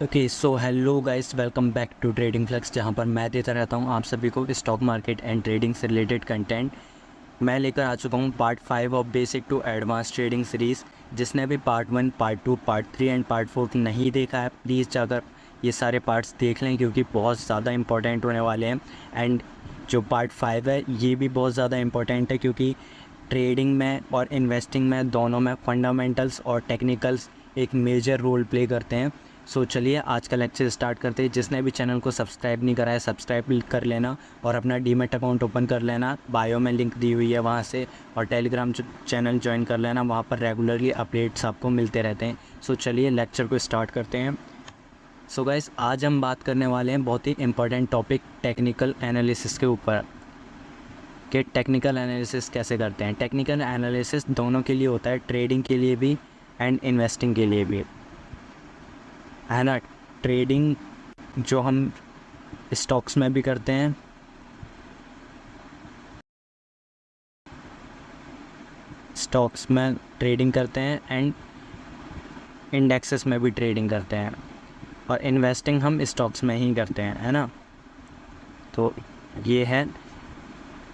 Okay so hello guys, welcome back to Trading Flex, जहाँ पर मैं देता रहता हूँ आप सभी को स्टॉक मार्केट एंड ट्रेडिंग से रिलेटेड कंटेंट। मैं लेकर आ चुका हूँ part 5 of basic to advance trading series. जिसने भी part 1, part 2, part 3 and part 4 नहीं देखा है, प्लीज़ जाकर ये सारे पार्ट्स देख लें, क्योंकि बहुत ज़्यादा इंपॉर्टेंट होने वाले हैं। एंड जो पार्ट 5 है ये भी बहुत ज़्यादा इंपॉर्टेंट है, क्योंकि ट्रेडिंग में और इन्वेस्टिंग में दोनों में फंडामेंटल्स और टेक्निकल्स एक मेजर रोल प्ले करते हैं। सो चलिए आज का लेक्चर स्टार्ट करते हैं। जिसने भी चैनल को सब्सक्राइब नहीं करा है, सब्सक्राइब कर लेना और अपना डीमैट अकाउंट ओपन कर लेना। बायो में लिंक दी हुई है वहाँ से, और टेलीग्राम चैनल ज्वाइन कर लेना, वहाँ पर रेगुलरली अपडेट्स आपको मिलते रहते हैं। सो चलिए लेक्चर को स्टार्ट करते हैं। सो गाइस, आज हम बात करने वाले हैं बहुत ही इंपॉर्टेंट टॉपिक टेक्निकल एनालिसिस के ऊपर, कि टेक्निकल एनालिसिस कैसे करते हैं। टेक्निकल एनालिसिस दोनों के लिए होता है, ट्रेडिंग के लिए भी एंड इन्वेस्टिंग के लिए भी, है ना। ट्रेडिंग जो हम स्टॉक्स में भी करते हैं, स्टॉक्स में ट्रेडिंग करते हैं एंड इंडेक्सेस में भी ट्रेडिंग करते हैं, और इन्वेस्टिंग हम स्टॉक्स में ही करते हैं, है ना। तो ये है,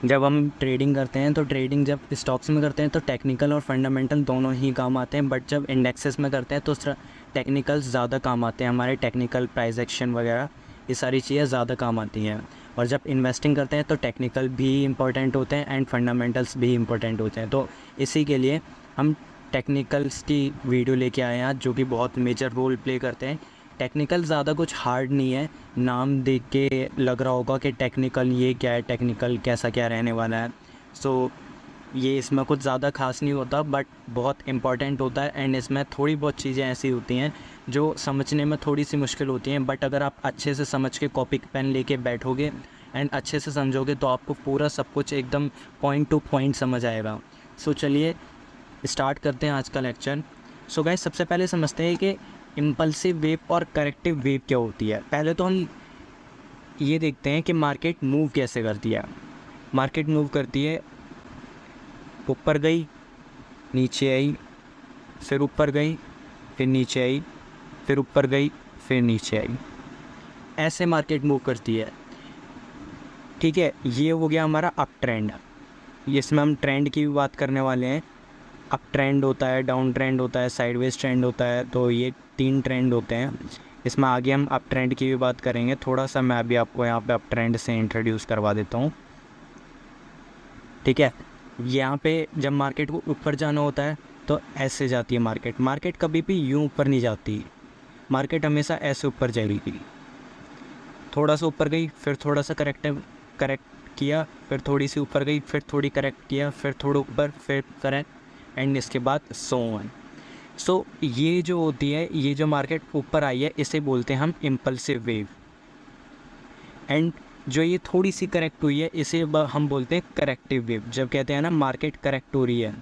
जब हम ट्रेडिंग करते हैं तो ट्रेडिंग जब स्टॉक्स में करते हैं तो टेक्निकल और फंडामेंटल दोनों ही काम आते हैं, बट जब इंडेक्सेस में करते हैं तो टेक्निकल्स ज़्यादा काम आते हैं। हमारे टेक्निकल प्राइस एक्शन वगैरह ये सारी चीज़ें ज़्यादा काम आती हैं। और जब इन्वेस्टिंग करते हैं तो टेक्निकल भी इम्पोर्टेंट होते हैं एंड फंडामेंटल्स भी इम्पोर्टेंट होते हैं। तो इसी के लिए हम टेक्निकल्स की वीडियो लेके आए हैं, जो कि बहुत मेजर रोल प्ले करते हैं। टेक्निकल ज़्यादा कुछ हार्ड नहीं है, नाम देख के लग रहा होगा कि टेक्निकल ये क्या है, टेक्निकल कैसा क्या रहने वाला है। सो ये इसमें कुछ ज़्यादा खास नहीं होता, बट बहुत इंपॉर्टेंट होता है। एंड इसमें थोड़ी बहुत चीज़ें ऐसी होती हैं जो समझने में थोड़ी सी मुश्किल होती हैं, बट अगर आप अच्छे से समझ के कॉपी पेन लेके बैठोगे एंड अच्छे से समझोगे तो आपको पूरा सब कुछ एकदम पॉइंट टू पॉइंट समझ आएगा। सो चलिए स्टार्ट करते हैं आज का लेक्चर। सो गाइस, सबसे पहले समझते हैं कि इम्पल्सिव वेव और करेक्टिव वेव क्या होती है। पहले तो हम ये देखते हैं कि मार्केट मूव कैसे करती है। मार्केट मूव करती है, ऊपर गई, नीचे आई, फिर ऊपर गई, फिर नीचे आई, फिर ऊपर गई, फिर नीचे आई। ऐसे मार्केट मूव करती है, ठीक है। ये हो गया हमारा अप ट्रेंड। इसमें हम ट्रेंड की भी बात करने वाले हैं। अप ट्रेंड होता है, डाउन ट्रेंड होता है, साइडवेज ट्रेंड होता है, तो ये 3 ट्रेंड होते हैं। इसमें आगे हम अप ट्रेंड की भी बात करेंगे। थोड़ा सा मैं अभी आपको यहाँ पे अप ट्रेंड से इंट्रोड्यूस करवा देता हूँ, ठीक है। यहाँ पे जब मार्केट को ऊपर जाना होता है तो ऐसे जाती है मार्केट। मार्केट कभी भी यूँ ऊपर नहीं जाती, मार्केट हमेशा ऐसे ऊपर जाएगी। थोड़ा सा ऊपर गई, फिर थोड़ा सा करेक्ट किया, फिर थोड़ी सी ऊपर गई, फिर थोड़ी करेक्ट किया, फिर थोड़ा ऊपर, फिर करेक्ट, एंड इसके बाद सो ऑन। सो ये जो होती है, ये जो मार्केट ऊपर आई है, इसे बोलते हैं हम इम्पल्सिव वेव। एंड जो ये थोड़ी सी करेक्ट हुई है, इसे हम बोलते हैं करेक्टिव वेव। जब कहते हैं ना मार्केट करेक्ट हो रही है,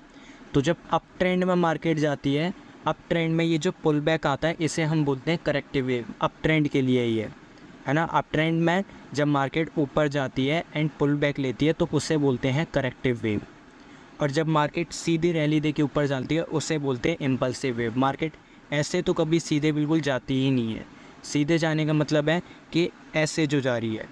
तो जब अप ट्रेंड में मार्केट जाती है, अप ट्रेंड में ये जो पुल बैक आता है, इसे हम बोलते हैं करेक्टिव वेव। अप ट्रेंड के लिए ये है ना। अप ट्रेंड में जब मार्केट ऊपर जाती है एंड पुल बैक लेती है तो उसे बोलते हैं करेक्टिव वेव। और जब मार्केट सीधी रैली दे के ऊपर जाती है, उसे बोलते हैं इम्पल्सिव वेव। मार्केट ऐसे तो कभी सीधे बिल्कुल जाती ही नहीं है। सीधे जाने का मतलब है कि ऐसे जो जा रही है,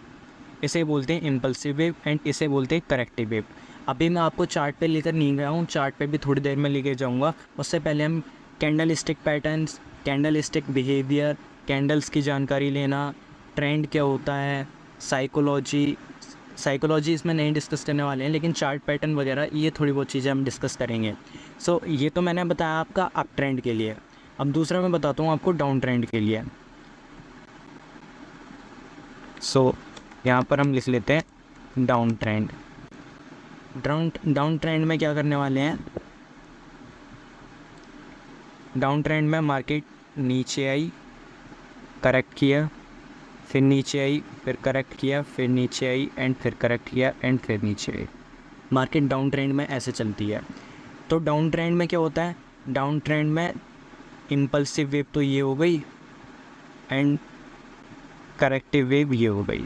इसे बोलते हैं इम्पल्सिव वेव एंड इसे बोलते हैं करेक्टिव वेव। अभी मैं आपको चार्ट पे लेकर नहीं गया हूँ, चार्ट पे भी थोड़ी देर में लेके जाऊँगा। उससे पहले हम candle stick patterns, candle stick behaviour, candles की जानकारी लेना, ट्रेंड क्या होता है, साइकोलॉजी इसमें नहीं डिस्कस करने वाले हैं, लेकिन चार्ट पैटर्न वगैरह ये थोड़ी बहुत चीज़ें हम डिस्कस करेंगे। सो ये तो मैंने बताया आपका अप ट्रेंड के लिए। अब दूसरा मैं बताता हूँ आपको डाउन ट्रेंड के लिए। सो यहाँ पर हम लिख लेते हैं डाउन ट्रेंड। डाउन ट्रेंड में क्या करने वाले हैं, डाउन ट्रेंड में मार्केट नीचे आई, करेक्ट किया, फिर नीचे आई, फिर करेक्ट किया, फिर नीचे आई, एंड फिर करेक्ट किया, एंड फिर नीचे आई। मार्केट डाउन ट्रेंड में ऐसे चलती है। तो डाउन ट्रेंड में क्या होता है, डाउन ट्रेंड में इम्पल्सिव वेव तो ये हो गई एंड करेक्टिव वेव ये हो गई।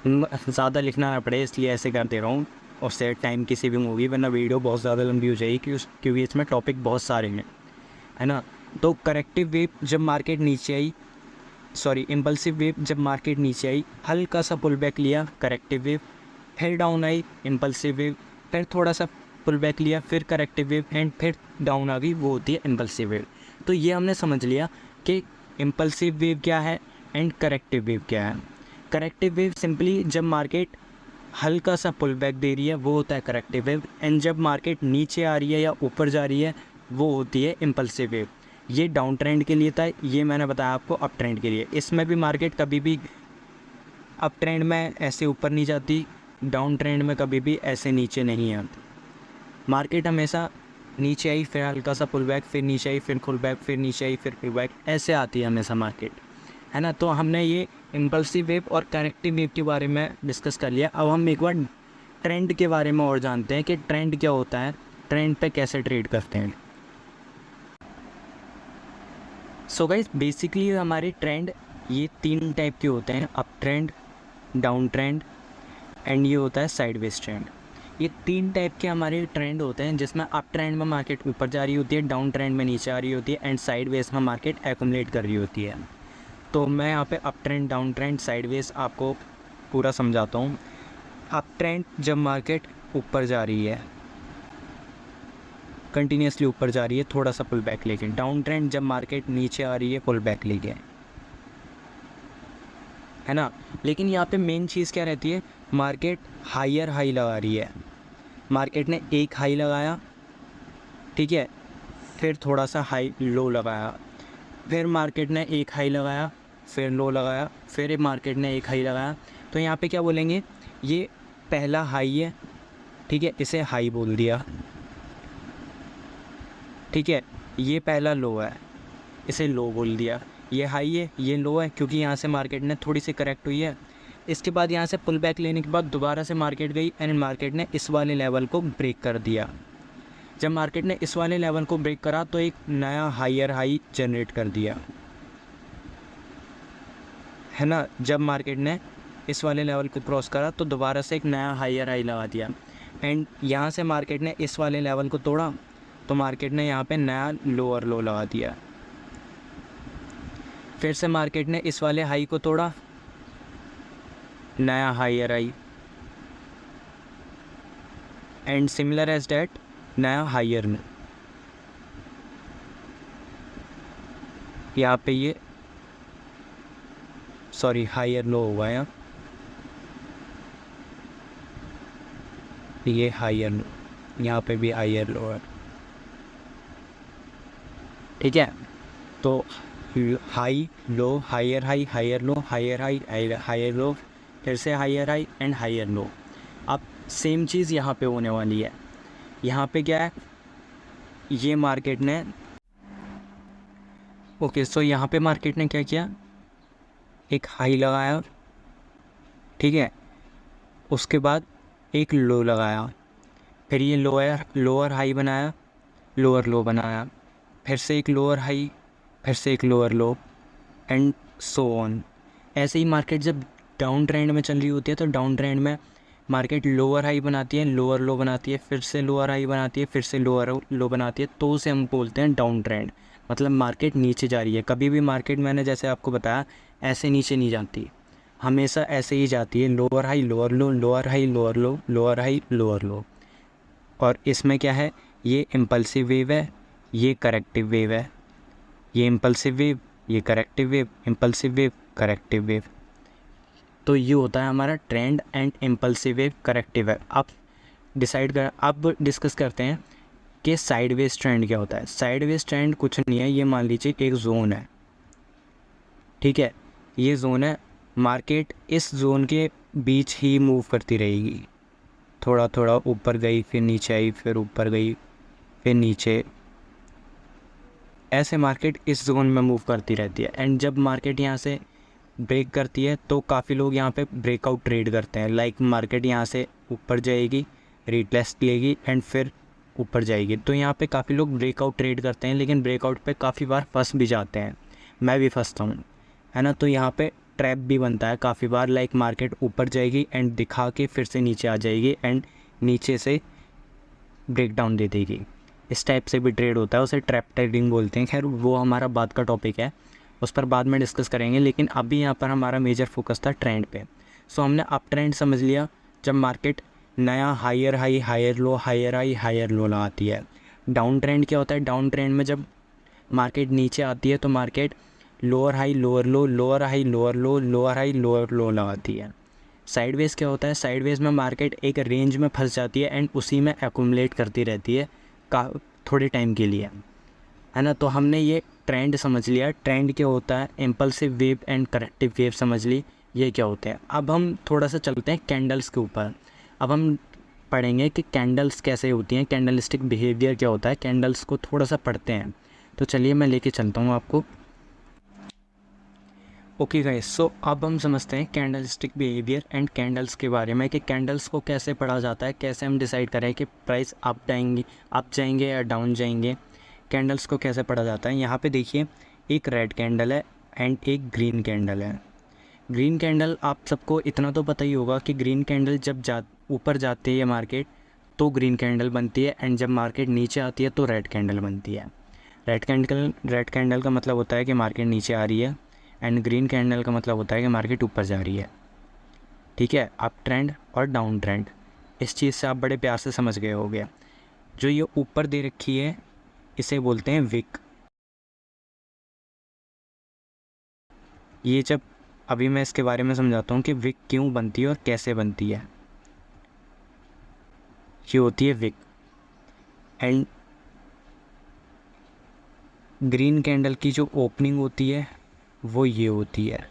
ज़्यादा लिखना ना पड़े इसलिए ऐसे कर दे रहा हूँ, उससे टाइम की सेविंग होगी, वरना वीडियो बहुत ज़्यादा लंबी हो जाएगी, क्योंकि इसमें टॉपिक बहुत सारे हैं, है ना। तो करेक्टिव वेव, जब मार्केट नीचे आई सॉरी इम्पल्सिव वेव जब मार्केट नीचे आई, हल्का सा पुल बैक लिया, करेक्टिव वेव, फिर डाउन आई इम्पल्सिव वेव, फिर थोड़ा सा पुल बैक लिया, फिर करेक्टिव वेव एंड फिर डाउन आ गई, वो होती है इम्पल्सिव वेव। तो ये हमने समझ लिया कि इम्पल्सिव वेव क्या है एंड करेक्टिव वेव क्या है। करेक्टिव वेव सिंपली जब मार्केट हल्का सा पुल बैक दे रही है वो होता है करेक्टिव वेव, एंड जब मार्केट नीचे आ रही है या ऊपर जा रही है वो होती है इम्पल्सिव वेव। ये डाउन ट्रेंड के लिए था, ये मैंने बताया आपको अप ट्रेंड के लिए। इसमें भी मार्केट कभी भी अप ट्रेंड में ऐसे ऊपर नहीं जाती, डाउन ट्रेंड में कभी भी ऐसे नीचे नहीं आती। मार्केट हमेशा नीचे आई फिर हल्का सा पुल बैक, फिर नीचे आई फिर पुल बैक, फिर नीचे आई फिर पुल बैक, ऐसे आती है हमेशा मार्केट, है ना। तो हमने ये इम्पल्सिव वेव और करेक्टिव वेव के बारे में डिस्कस कर लिया। अब हम एक बार ट्रेंड के बारे में और जानते हैं कि ट्रेंड क्या होता है, ट्रेंड पे कैसे ट्रेड करते हैं। सो गाइस बेसिकली हमारे ट्रेंड ये 3 टाइप के होते हैं, up trend, down trend and ये होता है साइडवेज ट्रेंड। ये 3 टाइप के हमारे ट्रेंड होते हैं, जिसमें अप ट्रेंड में मार्केट ऊपर जा रही होती है, डाउन ट्रेंड में नीचे आ रही होती है एंड साइडवेज में मार्केट एक्यूमुलेट कर रही होती है। तो मैं यहाँ पे up trend, down trend, sideways आपको पूरा समझाता हूँ। अप ट्रेंड जब मार्केट ऊपर जा रही है, कंटिन्यूसली ऊपर जा रही है, थोड़ा सा पुल बैक लेके। डाउन ट्रेंड जब मार्केट नीचे आ रही है, पुल बैक लेके, है ना। लेकिन यहाँ पे मेन चीज़ क्या रहती है, मार्केट हायर हाई लगा रही है। मार्केट ने एक हाई लगाया, ठीक है, फिर थोड़ा सा हाई लो लगाया, फिर मार्केट ने एक हाई लगाया, फिर लो लगाया, फिर मार्केट ने एक हाई लगाया। तो यहाँ पे क्या बोलेंगे, ये पहला हाई है, ठीक है, इसे हाई बोल दिया, ठीक है। ये पहला लो है, इसे लो बोल दिया। ये हाई है, ये लो है, क्योंकि यहाँ से मार्केट ने थोड़ी सी करेक्ट हुई है। इसके बाद यहाँ से पुल बैक लेने के बाद दोबारा से मार्केट गई एंड मार्केट ने इस वाले लेवल को ब्रेक कर दिया। जब मार्केट ने इस वाले लेवल को ब्रेक करा तो एक नया हायर हाई जनरेट कर दिया, है ना। जब मार्केट ने इस वाले लेवल को क्रॉस करा तो दोबारा से एक नया हायर हाई लगा दिया एंड यहाँ से मार्केट ने इस वाले लेवल को तोड़ा तो मार्केट ने यहाँ पे नया लोअर लो लगा दिया। फिर से मार्केट ने इस वाले हाई को तोड़ा, नया higher high and similar as that नया हायर में। यहाँ पे ये सॉरी हायर लो हुआ है, ये हायर लो, यहाँ पे भी हायर लो है, ठीक है। तो high low, higher high, higher low, higher high, higher low, फिर से higher high and higher low. अब सेम चीज़ यहाँ पे होने वाली है। यहाँ पे क्या है, ये मार्केट ने ओके सो यहाँ पे मार्केट ने क्या किया, एक हाई लगाया, ठीक है, उसके बाद एक लो लगाया, फिर ये लोअर हाई बनाया, लोअर लो बनाया, फिर से एक लोअर हाई, फिर से एक lower low and so on. ऐसे ही मार्केट जब डाउन ट्रेंड में चल रही होती है तो डाउन ट्रेंड में मार्केट लोअर हाई बनाती है, लोअर लो बनाती है, फिर से लोअर हाई बनाती है, फिर से लोअर लो बनाती है, तो उसे हम बोलते हैं डाउन ट्रेंड। मतलब मार्केट नीचे जा रही है। कभी भी मार्केट मैंने जैसे आपको बताया ऐसे नीचे नहीं जाती, हमेशा ऐसे ही जाती है, लोअर हाई लोअर लो, लोअर हाई लोअर लो, लोअर हाई लोअर लो। और इसमें क्या है, ये इम्पल्सिव वेव है, ये करेक्टिव वेव है, ये इम्पल्सिव वेव, ये corrective wave, impulsive wave, corrective wave. तो ये होता है हमारा trend and impulsive wave, corrective wave. अब डिस्कस करते हैं कि साइडवेज ट्रेंड क्या होता है। साइडवेज ट्रेंड कुछ नहीं है, ये मान लीजिए एक जोन है, ठीक है, ये जोन है, मार्केट इस जोन के बीच ही मूव करती रहेगी, थोड़ा थोड़ा ऊपर गई, फिर नीचे आई, फिर ऊपर गई, फिर नीचे, ऐसे मार्केट इस जोन में मूव करती रहती है। एंड जब मार्केट यहाँ से ब्रेक करती है तो काफ़ी लोग यहाँ पे ब्रेकआउट ट्रेड करते हैं। लाइक मार्केट यहाँ से ऊपर जाएगी, रीटेस्ट लेगी एंड फिर ऊपर जाएगी, तो यहाँ पे काफ़ी लोग ब्रेकआउट ट्रेड करते हैं, लेकिन ब्रेकआउट पे काफ़ी बार फंस भी जाते हैं, मैं भी फंसता हूँ, है ना। तो यहाँ पे ट्रैप भी बनता है काफ़ी बार, लाइक मार्केट ऊपर जाएगी एंड दिखा के फिर से नीचे आ जाएगी एंड नीचे से ब्रेक डाउन दे देगी। इस टाइप से भी ट्रेड होता है, उसे ट्रैप ट्रेडिंग बोलते हैं। खैर वो हमारा बात का टॉपिक है। उस पर बाद में डिस्कस करेंगे, लेकिन अभी यहाँ पर हमारा मेजर फोकस था ट्रेंड पे। सो हमने अप ट्रेंड समझ लिया जब मार्केट नया higher high higher low higher high higher low लगाती है। डाउन ट्रेंड क्या होता है? डाउन ट्रेंड में जब मार्केट नीचे आती है तो मार्केट लोअर हाई लोअर लो लोअर हाई लोअर लो लोअर हाई लोअर लो लगाती है। साइडवेज क्या होता है? साइडवेज में मार्केट एक रेंज में फंस जाती है एंड उसी में एक्यूमुलेट करती रहती है का थोड़े टाइम के लिए, है ना। तो हमने ये ट्रेंड समझ लिया। ट्रेंड क्या होता है? Impulsive wave and corrective wave समझ ली, ये क्या होते हैं। अब हम थोड़ा सा चलते हैं कैंडल्स के ऊपर। अब हम पढ़ेंगे कि कैंडल्स कैसे होती हैं, कैंडलस्टिक बिहेवियर क्या होता है, कैंडल्स को थोड़ा सा पढ़ते हैं। तो चलिए मैं लेके चलता हूँ आपको। ओके गाइस, सो अब हम समझते हैं कैंडलस्टिक बिहेवियर एंड कैंडल्स के बारे में, कि कैंडल्स को कैसे पढ़ा जाता है, कैसे हम डिसाइड करें कि प्राइस अप जाएंगे या डाउन जाएंगे। कैंडल्स को कैसे पढ़ा जाता है, यहाँ पे देखिए एक रेड कैंडल है एंड एक ग्रीन कैंडल है। ग्रीन कैंडल आप सबको इतना तो पता ही होगा कि ग्रीन कैंडल जब ऊपर जाती है मार्केट तो ग्रीन कैंडल बनती है, एंड जब मार्केट नीचे आती है तो रेड कैंडल बनती है। रेड कैंडल का मतलब होता है कि मार्केट नीचे आ रही है, एंड ग्रीन कैंडल का मतलब होता है कि मार्केट ऊपर जा रही है। ठीक है, अप ट्रेंड और डाउन ट्रेंड, इस चीज़ से आप बड़े प्यार से समझ गए होंगे। जो ये ऊपर दे रखी है इसे बोलते हैं विक। ये जब अभी मैं इसके बारे में समझाता हूँ कि विक क्यों बनती है और कैसे बनती है। ये होती है विक, एंड ग्रीन कैंडल की जो ओपनिंग होती है वो ये होती है।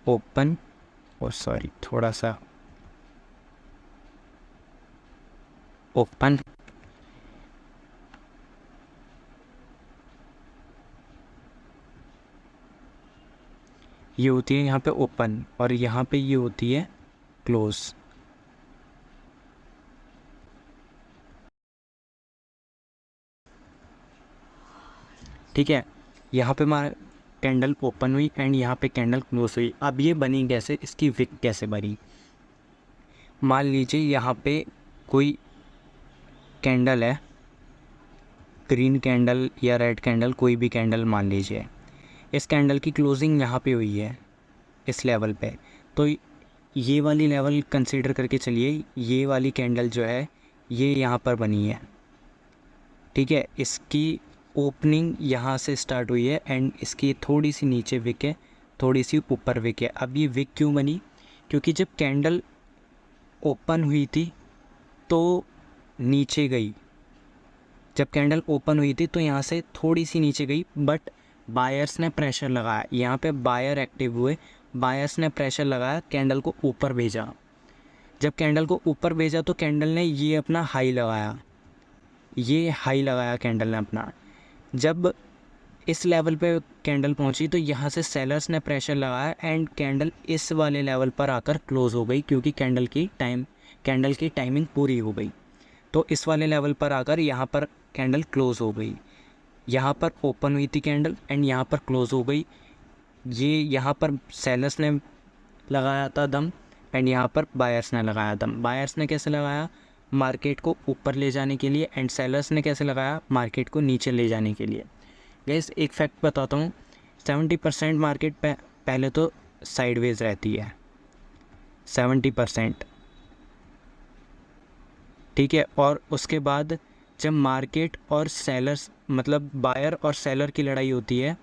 ओपन, और सॉरी थोड़ा सा ओपन, ये होती है यहाँ पे ओपन, और यहाँ पे ये होती है क्लोज। ठीक है, यहाँ पे मार कैंडल ओपन हुई एंड यहाँ पे कैंडल क्लोज हुई। अब ये बनी कैसे, इसकी विक कैसे बनी? मान लीजिए यहाँ पे कोई कैंडल है, ग्रीन कैंडल या रेड कैंडल, कोई भी कैंडल मान लीजिए। इस कैंडल की क्लोजिंग यहाँ पे हुई है इस लेवल पे, तो ये वाली लेवल कंसीडर करके चलिए। ये वाली कैंडल जो है ये यहाँ पर बनी है। ठीक है, इसकी ओपनिंग यहाँ से स्टार्ट हुई है एंड इसकी थोड़ी सी नीचे विक है, थोड़ी सी ऊपर विक है। अब ये विक क्यों बनी? क्योंकि जब कैंडल ओपन हुई थी तो नीचे गई। जब कैंडल ओपन हुई थी तो यहाँ से थोड़ी सी नीचे गई, बट बायर्स ने प्रेशर लगाया, यहाँ पे बायर एक्टिव हुए, बायर्स ने प्रेशर लगाया, कैंडल को ऊपर भेजा। जब कैंडल को ऊपर भेजा तो कैंडल ने ये अपना हाई लगाया, ये हाई लगाया कैंडल ने अपना। जब इस लेवल पे कैंडल पहुंची तो यहाँ से सेलर्स ने प्रेशर लगाया एंड कैंडल इस वाले लेवल पर आकर क्लोज़ हो गई, क्योंकि कैंडल की टाइमिंग पूरी हो गई। तो इस वाले लेवल पर आकर यहाँ पर कैंडल क्लोज़ हो गई। यहाँ पर ओपन हुई थी कैंडल एंड यहाँ पर क्लोज़ हो गई। ये यहाँ पर सेलर्स ने लगाया था दम एंड यहाँ पर बायर्स ने लगाया दम। बायर्स ने कैसे लगाया? मार्केट को ऊपर ले जाने के लिए, एंड सेलर्स ने कैसे लगाया? मार्केट को नीचे ले जाने के लिए। गाइस एक फैक्ट बताता हूँ, 70% मार्केट पहले तो साइडवेज रहती है, 70%। ठीक है, और उसके बाद जब मार्केट और सेलर्स मतलब बायर और सेलर की लड़ाई होती है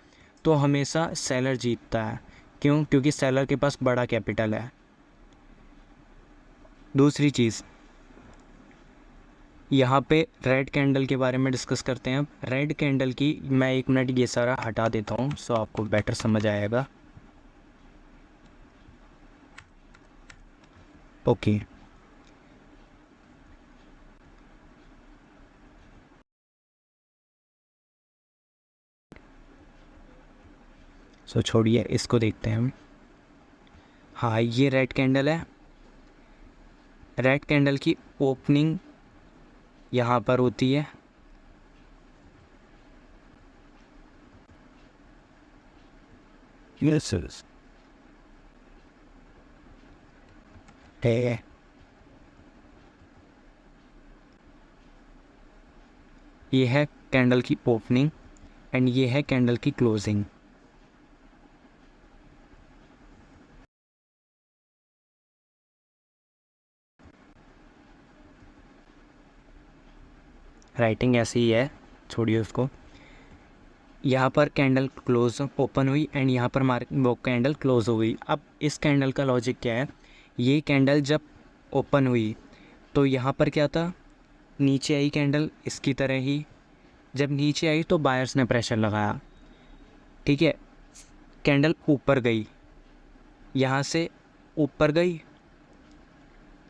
तो हमेशा सेलर जीतता है। क्यों? क्योंकि सेलर के पास बड़ा कैपिटल है। दूसरी चीज़, यहाँ पे रेड कैंडल के बारे में डिस्कस करते हैं। अब रेड कैंडल की मैं 1 मिनट ये सारा हटा देता हूँ सो आपको बेटर समझ आएगा। ओके, सो छोड़िए, इसको देखते हैं हम। हाँ, ये रेड कैंडल है। रेड कैंडल की ओपनिंग यहाँ पर होती है, Yes, yes. है। ये है कैंडल की ओपनिंग एंड ये है कैंडल की क्लोजिंग। राइटिंग ऐसी ही है, छोड़िए उसको। यहाँ पर कैंडल क्लोज ओपन हुई एंड यहाँ पर वो कैंडल क्लोज हो गई। अब इस कैंडल का लॉजिक क्या है, ये कैंडल जब ओपन हुई तो यहाँ पर क्या था, नीचे आई कैंडल इसकी तरह ही। जब नीचे आई तो बायर्स ने प्रेशर लगाया, ठीक है। कैंडल ऊपर गई, यहाँ से ऊपर गई,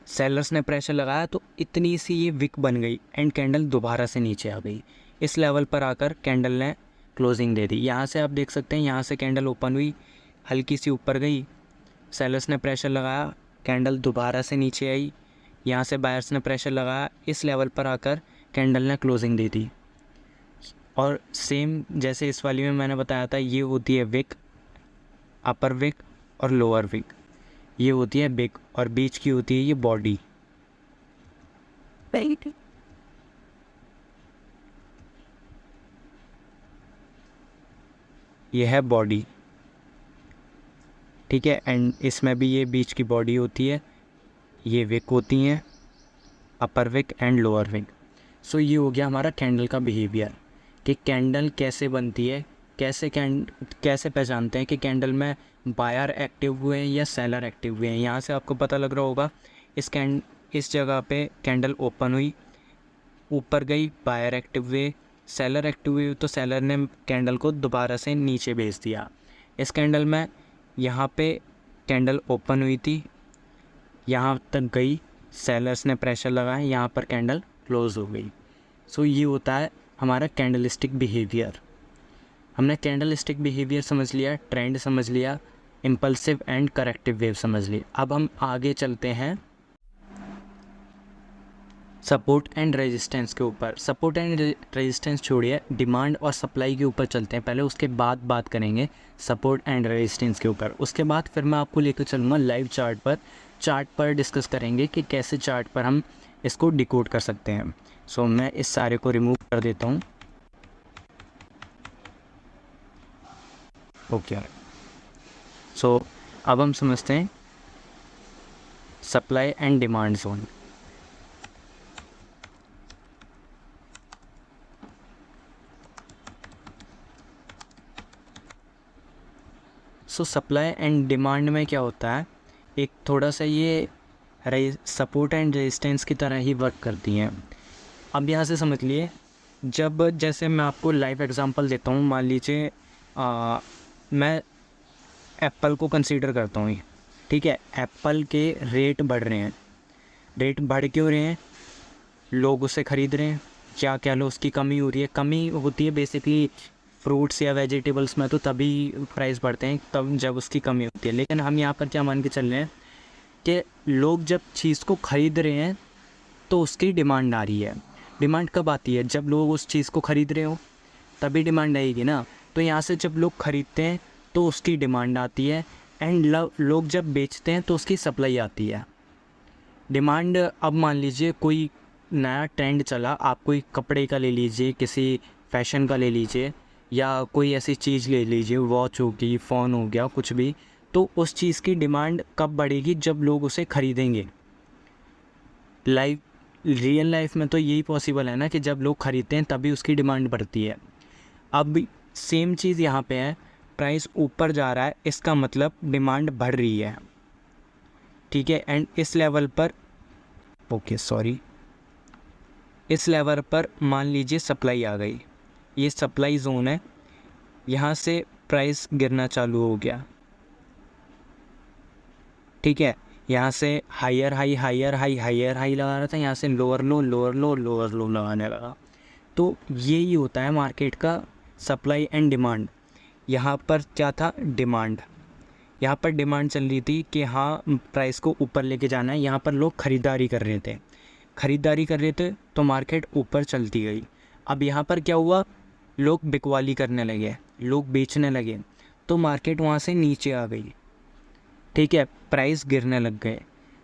सेलर्स ने प्रेशर लगाया तो इतनी सी ये विक बन गई एंड कैंडल दोबारा से नीचे आ गई। इस लेवल पर आकर कैंडल ने क्लोजिंग दे दी। यहाँ से आप देख सकते हैं, यहाँ से कैंडल ओपन हुई, हल्की सी ऊपर गई, सेलर्स ने प्रेशर लगाया, कैंडल दोबारा से नीचे आई, यहाँ से बायर्स ने प्रेशर लगाया, इस लेवल पर आकर कैंडल ने क्लोजिंग दे दी। और सेम जैसे इस वाली में मैंने बताया था, ये होती है विक, अपर विक और लोअर विक, ये होती है विक, और बीच की होती है ये बॉडी। ये है बॉडी, ठीक है। एंड इसमें भी ये बीच की बॉडी होती है, ये विक होती हैं, अपर विक एंड लोअर विक। सो ये हो गया हमारा कैंडल का बिहेवियर कि कैंडल कैसे बनती है, कैसे पहचानते हैं कि कैंडल में बायर एक्टिव हुए हैं या सेलर एक्टिव हुए हैं। यहाँ से आपको पता लग रहा होगा, इस जगह पे कैंडल ओपन हुई, ऊपर गई, बायर एक्टिव हुए, सेलर एक्टिव हुई तो सेलर ने कैंडल को दोबारा से नीचे भेज दिया। इस कैंडल में यहाँ पे कैंडल ओपन हुई थी, यहाँ तक गई, सेलर्स ने प्रेशर लगाया, यहाँ पर कैंडल क्लोज हो गई। सो ये होता है हमारा कैंडलिस्टिक बिहेवियर। हमने कैंडलिस्टिक बिहेवियर समझ लिया, ट्रेंड समझ लिया, इम्पल्सिव एंड करेक्टिव वेव समझ लिया। अब हम आगे चलते हैं सपोर्ट एंड रेजिस्टेंस के ऊपर। सपोर्ट एंड रेजिस्टेंस छोड़िए, डिमांड और सप्लाई के ऊपर चलते हैं पहले, उसके बाद बात करेंगे सपोर्ट एंड रेजिस्टेंस के ऊपर। उसके बाद फिर मैं आपको लेकर चलूँगा लाइव चार्ट पर डिस्कस करेंगे कि कैसे चार्ट पर हम इसको डिकोड कर सकते हैं। सो मैं इस सारे को रिमूव कर देता हूँ। ओके, सो अब हम समझते हैं supply and demand zone. So supply and demand में क्या होता है, एक थोड़ा सा ये सपोर्ट एंड रेजिस्टेंस की तरह ही वर्क करती हैं। अब यहाँ से समझ लिए, जब जैसे मैं आपको लाइव एग्जांपल देता हूँ, मान लीजिए मैं एप्पल को कंसीडर करता हूँ, ठीक है। एप्पल के रेट बढ़ रहे हैं, रेट बढ़ क्यों रहे हैं, लोग उसे ख़रीद रहे हैं, क्या क्या लो उसकी कमी हो रही है। कमी होती है बेसिकली फ्रूट्स या वेजिटेबल्स में, तो तभी प्राइस बढ़ते हैं तब जब उसकी कमी होती है। लेकिन हम यहाँ पर क्या मान के चल रहे हैं कि लोग जब चीज़ को ख़रीद रहे हैं तो उसकी डिमांड आ रही है। डिमांड कब आती है, जब लोग उस चीज़ को ख़रीद रहे हो तभी डिमांड आएगी ना। तो यहाँ से जब लोग ख़रीदते हैं तो उसकी डिमांड आती है, एंड लोग जब बेचते हैं तो उसकी सप्लाई आती है। डिमांड, अब मान लीजिए कोई नया ट्रेंड चला, आप कोई कपड़े का ले लीजिए, किसी फैशन का ले लीजिए, या कोई ऐसी चीज़ ले लीजिए, वॉच होगी, फ़ोन हो गया, कुछ भी, तो उस चीज़ की डिमांड कब बढ़ेगी, जब लोग उसे ख़रीदेंगे। रियल लाइफ में तो यही पॉसिबल है ना कि जब लोग ख़रीदते हैं तभी उसकी डिमांड बढ़ती है। अब सेम चीज़ यहाँ पे है, प्राइस ऊपर जा रहा है, इसका मतलब डिमांड बढ़ रही है, ठीक है। एंड इस लेवल पर इस लेवल पर मान लीजिए सप्लाई आ गई, ये सप्लाई जोन है, यहाँ से प्राइस गिरना चालू हो गया, ठीक है। यहाँ से हायर हाई लगा रहा था, यहाँ से लोअर लो लगाने लगा। तो यही होता है मार्केट का सप्लाई एंड डिमांड। यहाँ पर क्या था, डिमांड, यहाँ पर डिमांड चल रही थी कि हाँ प्राइस को ऊपर लेके जाना है। यहाँ पर लोग ख़रीदारी कर रहे थे तो मार्केट ऊपर चलती गई। अब यहाँ पर क्या हुआ, लोग बिकवाली करने लगे, लोग बेचने लगे, तो मार्केट वहाँ से नीचे आ गई, ठीक है, प्राइस गिरने लग गए।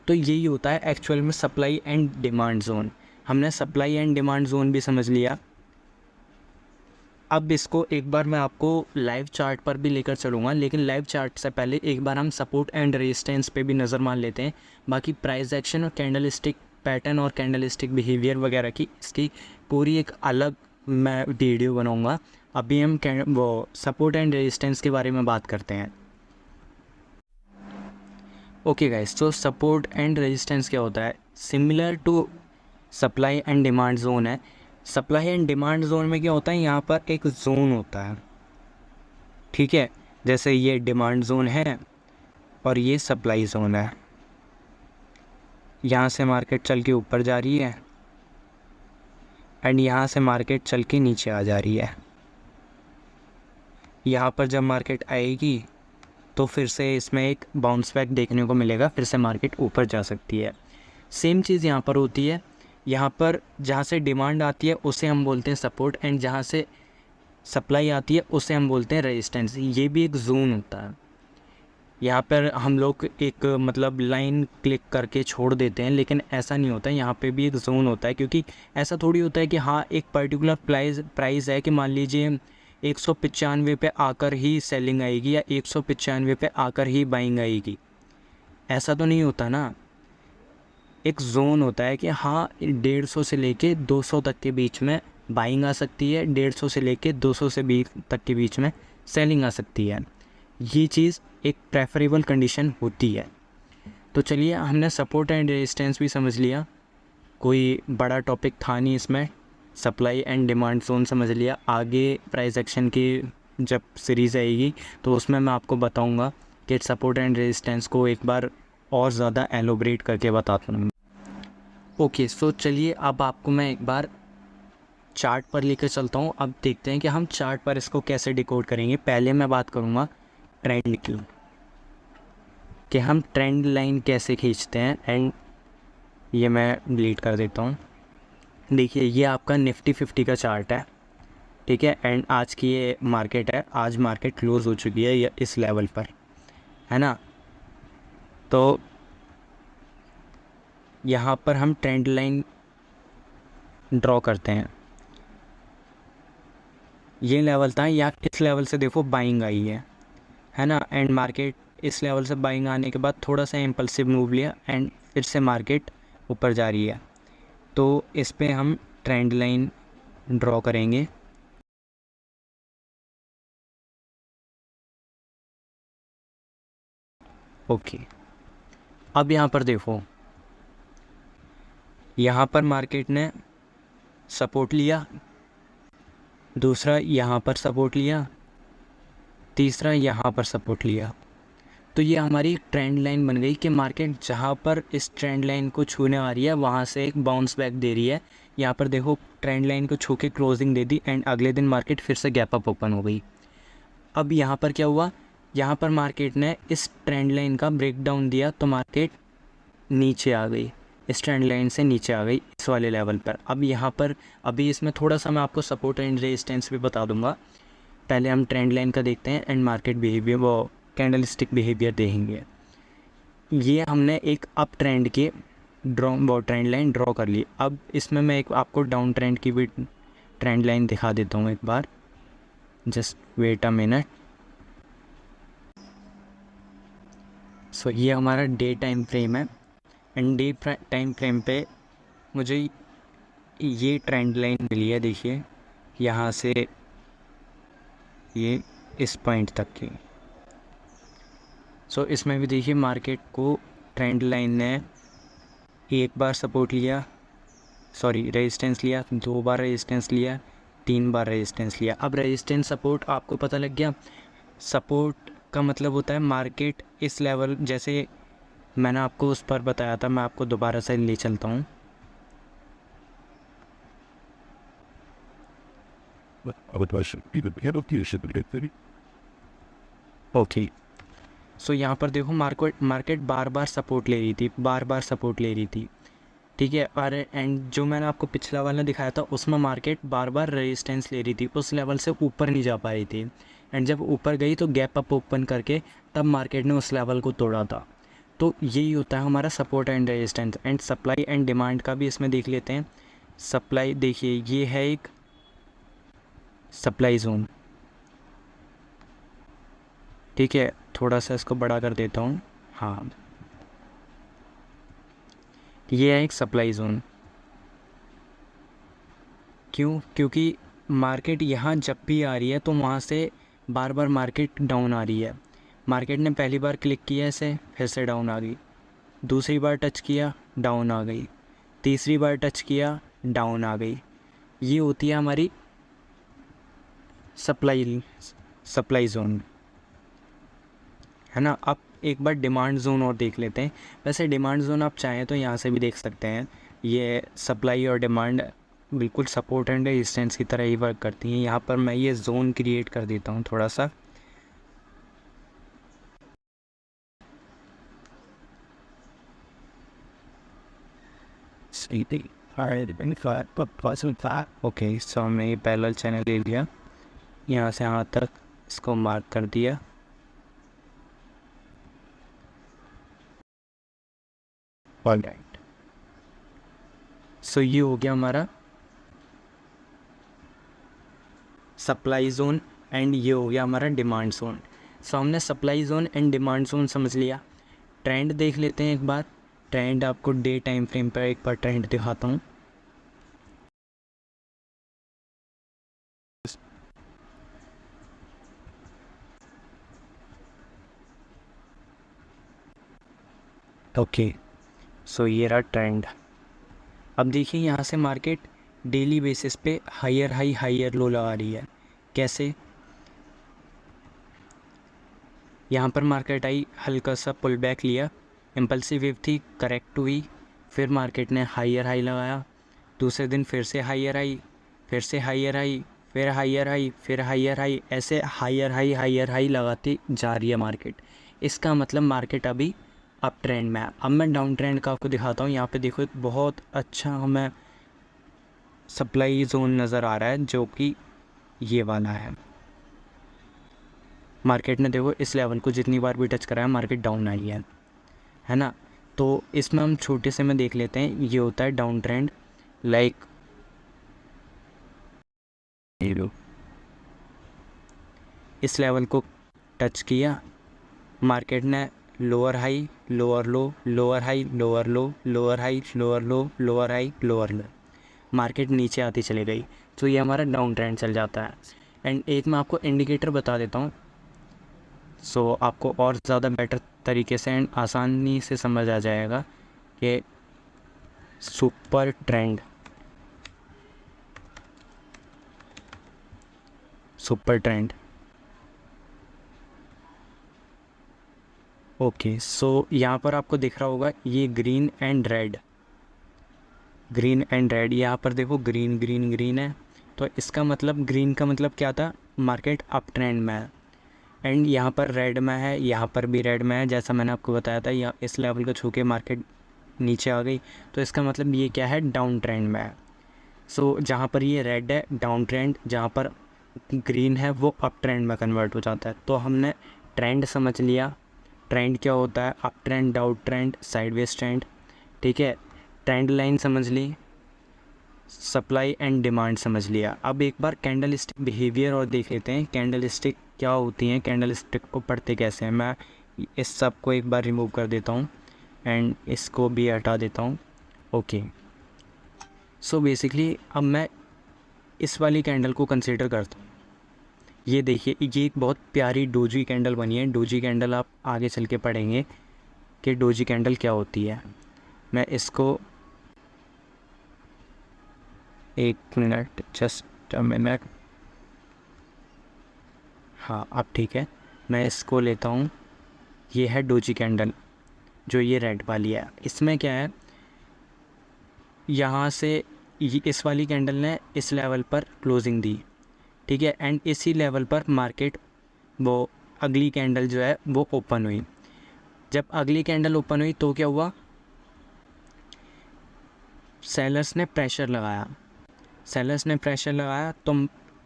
तो यही होता है एक्चुअल में सप्लाई एंड डिमांड जोन। हमने सप्लाई एंड डिमांड जोन भी समझ लिया, अब इसको एक बार मैं आपको लाइव चार्ट पर भी लेकर चलूँगा, लेकिन लाइव चार्ट से पहले एक बार हम सपोर्ट एंड रेजिस्टेंस पे भी नज़र मार लेते हैं। बाकी प्राइस एक्शन और कैंडलस्टिक पैटर्न और कैंडलस्टिक बिहेवियर वगैरह की इसकी पूरी एक अलग मैं वीडियो बनाऊँगा। अभी हम वो सपोर्ट एंड रेजिस्टेंस के बारे में बात करते हैं। ओके गाइस, तो सपोर्ट एंड रेजिस्टेंस क्या होता है? Similar to supply and demand zone है। सप्लाई एंड डिमांड जोन में क्या होता है, यहाँ पर एक जोन होता है, ठीक है। जैसे ये डिमांड जोन है और ये सप्लाई जोन है। यहाँ से मार्केट चल के ऊपर जा रही है एंड यहाँ से मार्केट चल के नीचे आ जा रही है। यहाँ पर जब मार्केट आएगी तो फिर से इसमें एक बाउंस बैक देखने को मिलेगा, फिर से मार्केट ऊपर जा सकती है। सेम चीज़ यहाँ पर होती है। यहाँ पर जहाँ से डिमांड आती है उसे हम बोलते हैं सपोर्ट, एंड जहाँ से सप्लाई आती है उसे हम बोलते हैं रेजिस्टेंस। ये भी एक जोन होता है। यहाँ पर हम लोग एक मतलब लाइन क्लिक करके छोड़ देते हैं, लेकिन ऐसा नहीं होता है। यहाँ पे भी एक जोन होता है, क्योंकि ऐसा थोड़ी होता है कि हाँ एक पर्टिकुलर प्राइस है कि मान लीजिए 195 पे आकर ही सेलिंग आएगी या 195 पे आकर ही बाइंग आएगी। ऐसा तो नहीं होता ना। एक जोन होता है कि हाँ 150 से लेके 200 तक के बीच में बाइंग आ सकती है, 150 से लेके 200 से 20 तक के बीच में सेलिंग आ सकती है। ये चीज़ एक प्रेफरेबल कंडीशन होती है। तो चलिए, हमने सपोर्ट एंड रेजिस्टेंस भी समझ लिया, कोई बड़ा टॉपिक था नहीं इसमें। सप्लाई एंड डिमांड जोन समझ लिया। आगे प्राइस एक्शन की जब सीरीज़ आएगी तो उसमें मैं आपको बताऊंगा कि सपोर्ट एंड रेजिस्टेंस को एक बार और ज़्यादा एलोबरेट करके बताता हूँ। ओके, सो चलिए अब आपको मैं एक बार चार्ट पर लेकर चलता हूँ। अब देखते हैं कि हम चार्ट पर इसको कैसे डिकोड करेंगे। पहले मैं बात करूँगा ट्रेंड की, कि हम ट्रेंड लाइन कैसे खींचते हैं। एंड ये मैं डिलीट कर देता हूँ। देखिए, ये आपका निफ्टी 50 का चार्ट है, ठीक है। एंड आज की ये मार्केट है, आज मार्केट क्लोज हो चुकी है ये इस लेवल पर, है ना। तो यहाँ पर हम ट्रेंड लाइन ड्रॉ करते हैं। ये लेवल था, या इस लेवल से देखो बाइंग आई है ना। एंड मार्केट इस लेवल से बाइंग आने के बाद थोड़ा सा इम्पल्सिव मूव लिया एंड फिर से मार्केट ऊपर जा रही है। तो इस पे हम ट्रेंड लाइन ड्रॉ करेंगे। ओके, अब यहाँ पर देखो, यहाँ पर मार्केट ने सपोर्ट लिया, दूसरा यहाँ पर सपोर्ट लिया, तीसरा यहाँ पर सपोर्ट लिया। तो ये हमारी ट्रेंड लाइन बन गई कि मार्केट जहाँ पर इस ट्रेंड लाइन को छूने आ रही है वहाँ से एक बाउंस बैक दे रही है। यहाँ पर देखो ट्रेंड लाइन को छू के क्लोजिंग दे दी एंड अगले दिन मार्केट फिर से गैप अप ओपन हो गई। अब यहाँ पर क्या हुआ, यहाँ पर मार्केट ने इस ट्रेंड लाइन का ब्रेक डाउन दिया तो मार्केट नीचे आ गई, इस ट्रेंड लाइन से नीचे आ गई इस वाले लेवल पर। अब यहाँ पर अभी इसमें थोड़ा सा मैं आपको सपोर्ट एंड रेजिस्टेंस भी बता दूंगा। पहले हम ट्रेंड लाइन का देखते हैं एंड मार्केट बिहेवियर, वो कैंडलस्टिक बिहेवियर देखेंगे। ये हमने एक अप ट्रेंड के वो ट्रेंड लाइन ड्रॉ कर ली। अब इसमें मैं एक आपको डाउन ट्रेंड की भी ट्रेंड लाइन दिखा देता हूँ एक बार, जस्ट वेट अ मिनट। सो ये हमारा डे टाइम फ्रेम है एंड डे टाइम फ्रेम पे मुझे ये ट्रेंड लाइन मिली है। देखिए, यहाँ से ये इस पॉइंट तक की। सो इसमें भी देखिए मार्केट को ट्रेंड लाइन ने एक बार सपोर्ट लिया, सॉरी रेजिस्टेंस लिया, 2 बार रेजिस्टेंस लिया, 3 बार रेजिस्टेंस लिया। अब रेजिस्टेंस सपोर्ट आपको पता लग गया। सपोर्ट का मतलब होता है मार्केट इस लेवल, जैसे मैंने आपको उस पर बताया था, मैं आपको दोबारा से ले चलता हूँ। ओके, सो यहाँ पर देखो मार्केट बार बार सपोर्ट ले रही थी, बार बार सपोर्ट ले रही थी, ठीक है। और एंड जो मैंने आपको पिछला वाला दिखाया था उसमें मार्केट बार बार रेजिस्टेंस ले रही थी, उस लेवल से ऊपर नहीं जा पा रही थी। एंड जब ऊपर गई तो गैप अप ओपन करके तब मार्केट ने उस लेवल को तोड़ा था। तो यही होता है हमारा support and resistance. And supply and demand का भी इसमें देख लेते हैं। सप्लाई देखिए, ये है एक सप्लाई जोन, ठीक है। थोड़ा सा इसको बड़ा कर देता हूँ। हाँ, ये है एक सप्लाई जोन। क्यों? क्योंकि मार्केट यहाँ जब भी आ रही है तो वहाँ से बार बार मार्केट डाउन आ रही है। मार्केट ने पहली बार क्लिक किया इसे, फिर से डाउन आ गई, दूसरी बार टच किया डाउन आ गई, तीसरी बार टच किया डाउन आ गई। ये होती है हमारी सप्लाई जोन, है ना। अब एक बार डिमांड जोन और देख लेते हैं। वैसे डिमांड जोन आप चाहें तो यहाँ से भी देख सकते हैं। ये सप्लाई और डिमांड बिल्कुल सपोर्ट एंड रेजिस्टेंस की तरह ही वर्क करती हैं। यहाँ पर मैं ये जोन क्रिएट कर देता हूँ थोड़ा सा। ओके, सो हमने ये पैरेलल चैनल ले लिया, यहाँ से यहाँ तक इसको मार्क कर दिया। ऑलराइट, सो ये हो गया हमारा सप्लाई जोन एंड ये हो गया हमारा डिमांड जोन। सो हमने supply zone and demand zone समझ लिया। ट्रेंड देख लेते हैं एक बार। ट्रेंड आपको डे टाइम फ्रेम पर एक बार ट्रेंड दिखाता हूँ। ओके, सो ये रहा ट्रेंड। अब देखिए यहाँ से मार्केट डेली बेसिस पे हायर हाई हायर लो लगा रही है। कैसे? यहाँ पर मार्केट आई, हल्का सा पुल बैक लिया, इम्पल्सिव वेव थी, करेक्ट हुई, फिर मार्केट ने हायर हाई लगाया। दूसरे दिन फिर से हायर आई, फिर से हायर आई, फिर हायर हाई, फिर हायर हाई, ऐसे हायर हाई लगाती जा रही है मार्केट। इसका मतलब मार्केट अभी अप ट्रेंड में है। अब मैं डाउन ट्रेंड का आपको दिखाता हूँ। यहाँ पे देखो एक बहुत अच्छा हमें सप्लाई जोन नज़र आ रहा है जो कि ये वाला है। मार्केट ने देखो इस लेवल को जितनी बार भी टच कराया मार्केट डाउन आई है ना। तो इसमें हम छोटे से में देख लेते हैं। ये होता है डाउन ट्रेंड, लाइक इस लेवल को टच किया, मार्केट ने लोअर हाई लोअर लो, लोअर हाई लोअर लो, लोअर हाई लोअर लो, लोअर हाई लोअर लो, मार्केट नीचे आती चली गई। तो ये हमारा डाउन ट्रेंड चल जाता है। एंड एक मैं आपको इंडिकेटर बता देता हूँ, सो आपको और ज़्यादा बेटर तरीके से एंड आसानी से समझ आ जाएगा कि super trend, super trend. Okay, so यहाँ पर आपको दिख रहा होगा ये green and red, green and red. यहाँ पर देखो ग्रीन ग्रीन ग्रीन है, तो इसका मतलब ग्रीन का मतलब क्या था? मार्केट अप ट्रेंड में है। एंड यहाँ पर रेड में है, यहाँ पर भी रेड में है, जैसा मैंने आपको बताया था। यहाँ इस लेवल को छू के मार्केट नीचे आ गई, तो इसका मतलब ये क्या है? डाउन ट्रेंड में है। सो जहाँ पर ये रेड है डाउन ट्रेंड, जहाँ पर ग्रीन है वो अप ट्रेंड में कन्वर्ट हो जाता है। तो हमने ट्रेंड समझ लिया। ट्रेंड क्या होता है? Up trend, down trend, sideways trend, ठीक है। ट्रेंड लाइन समझ ली, सप्लाई एंड डिमांड समझ लिया। अब एक बार कैंडल स्टिक बिहेवियर और देख लेते हैं। कैंडल स्टिक क्या होती हैं, कैंडल स्टिक को पढ़ते कैसे हैं। मैं इस सब को एक बार रिमूव कर देता हूँ एंड इसको भी हटा देता हूँ। ओके, सो बेसिकली अब मैं इस वाली कैंडल को कंसीडर करता हूँ। ये देखिए, ये एक बहुत प्यारी डोजी कैंडल बनी है। डोजी कैंडल आप आगे चल के पढ़ेंगे कि डोजी कैंडल क्या होती है। मैं इसको एक मिनट, जस्ट अ मिनट, हाँ अब ठीक है। मैं इसको लेता हूँ। ये है डोजी कैंडल, जो ये रेड वाली है। इसमें क्या है, यहाँ से इस वाली कैंडल ने इस लेवल पर क्लोजिंग दी, ठीक है। एंड इसी लेवल पर मार्केट वो अगली कैंडल जो है वो ओपन हुई। जब अगली कैंडल ओपन हुई तो क्या हुआ? सेलर्स ने प्रेशर लगाया, सेलर्स ने प्रेशर लगाया तो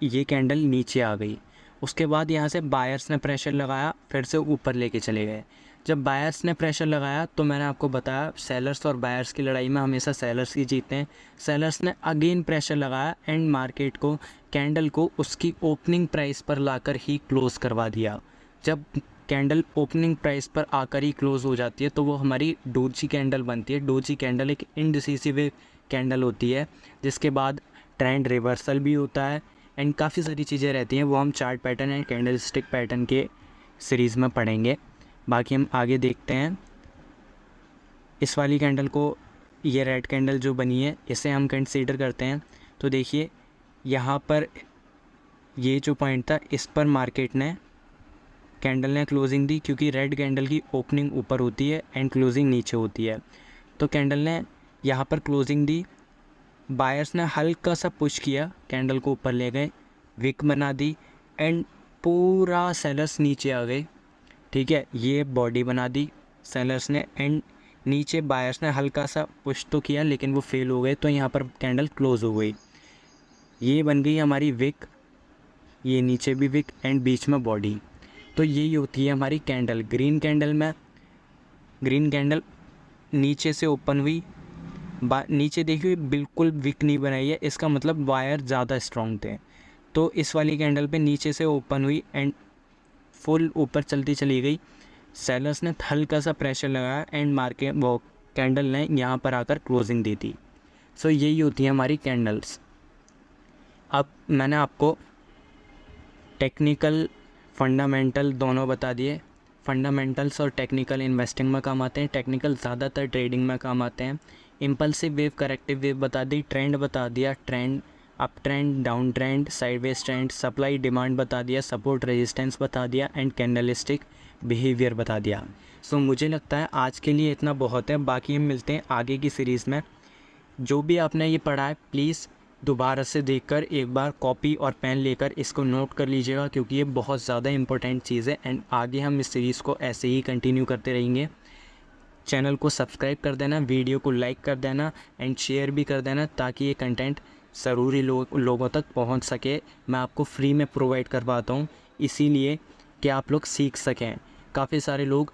ये कैंडल नीचे आ गई। उसके बाद यहाँ से बायर्स ने प्रेशर लगाया, फिर से ऊपर लेके चले गए। जब बायर्स ने प्रेशर लगाया तो मैंने आपको बताया सेलर्स और बायर्स की लड़ाई में हमेशा सेलर्स ही जीतते हैं। सेलर्स ने अगेन प्रेशर लगाया एंड मार्केट को, कैंडल को उसकी ओपनिंग प्राइस पर लाकर ही क्लोज़ करवा दिया। जब कैंडल ओपनिंग प्राइस पर आकर ही क्लोज़ हो जाती है तो वो हमारी डोजी कैंडल बनती है। डोजी कैंडल एक इनडिसिसिव कैंडल होती है जिसके बाद ट्रेंड रिवर्सल भी होता है एंड काफ़ी सारी चीज़ें रहती हैं, वो हम chart pattern and candle stick pattern के सीरीज़ में पढ़ेंगे। बाकी हम आगे देखते हैं। इस वाली कैंडल को, ये रेड कैंडल जो बनी है, इसे हम कंसीडर करते हैं। तो देखिए यहाँ पर ये जो पॉइंट था, इस पर मार्केट ने, कैंडल ने क्लोजिंग दी, क्योंकि रेड कैंडल की ओपनिंग ऊपर होती है एंड क्लोजिंग नीचे होती है। तो कैंडल ने यहाँ पर क्लोजिंग दी, बायर्स ने हल्का सा पुश किया, कैंडल को ऊपर ले गए, विक बना दी एंड पूरा सेलर्स नीचे आ गए। ठीक है, ये बॉडी बना दी सेलर्स ने एंड नीचे बायर्स ने हल्का सा पुश तो किया लेकिन वो फेल हो गए, तो यहाँ पर कैंडल क्लोज हो गई। ये बन गई हमारी विक, ये नीचे भी विक एंड बीच में बॉडी। तो यही होती है हमारी कैंडल। ग्रीन कैंडल में, ग्रीन कैंडल नीचे से ओपन हुई, नीचे देखिए बिल्कुल विक नहीं बनाई है, इसका मतलब वायर ज़्यादा स्ट्रॉन्ग थे। तो इस वाली कैंडल पे नीचे से ओपन हुई एंड फुल ऊपर चलती चली गई। सेलर्स ने हल्का सा प्रेशर लगाया एंड मार्केट, वो कैंडल ने यहाँ पर आकर क्लोजिंग दी थी। सो यही होती है हमारी कैंडल्स। अब मैंने आपको टेक्निकल फंडामेंटल दोनों बता दिए। फंडामेंटल्स और टेक्निकल इन्वेस्टिंग में काम आते हैं, टेक्निकल ज़्यादातर ट्रेडिंग में काम आते हैं। इम्पल्सिव वेव, करेक्टिव वेव बता दी, ट्रेंड बता दिया, trend up trend, down trend, sideways trend, supply demand बता दिया, सपोर्ट रेजिस्टेंस बता दिया एंड कैंडलस्टिक बिहेवियर बता दिया। सो मुझे लगता है आज के लिए इतना बहुत है, बाकी हम मिलते हैं आगे की सीरीज़ में। जो भी आपने ये पढ़ा है प्लीज़ दोबारा से देखकर एक बार कॉपी और पेन लेकर इसको नोट कर लीजिएगा, क्योंकि ये बहुत ज़्यादा इंपॉर्टेंट चीज़ है एंड आगे हम इस सीरीज़ को ऐसे ही कंटिन्यू करते रहेंगे। चैनल को सब्सक्राइब कर देना, वीडियो को लाइक कर देना एंड शेयर भी कर देना, ताकि ये कंटेंट ज़रूरी लोगों तक पहुंच सके। मैं आपको फ्री में प्रोवाइड करवाता हूं, इसीलिए कि आप लोग सीख सकें। काफ़ी सारे लोग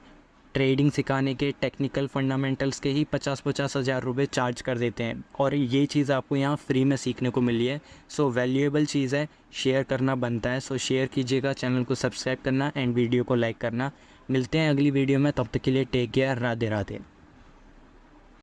ट्रेडिंग सिखाने के, टेक्निकल फंडामेंटल्स के ही 50-50 हज़ार रुपये चार्ज कर देते हैं और ये चीज़ आपको यहाँ फ्री में सीखने को मिली है। सो वैल्यूएबल चीज़ है, शेयर करना बनता है। सो शेयर कीजिएगा, चैनल को सब्सक्राइब करना एंड वीडियो को लाइक करना। मिलते हैं अगली वीडियो में, तब तक के लिए टेक केयर, राधे राधे।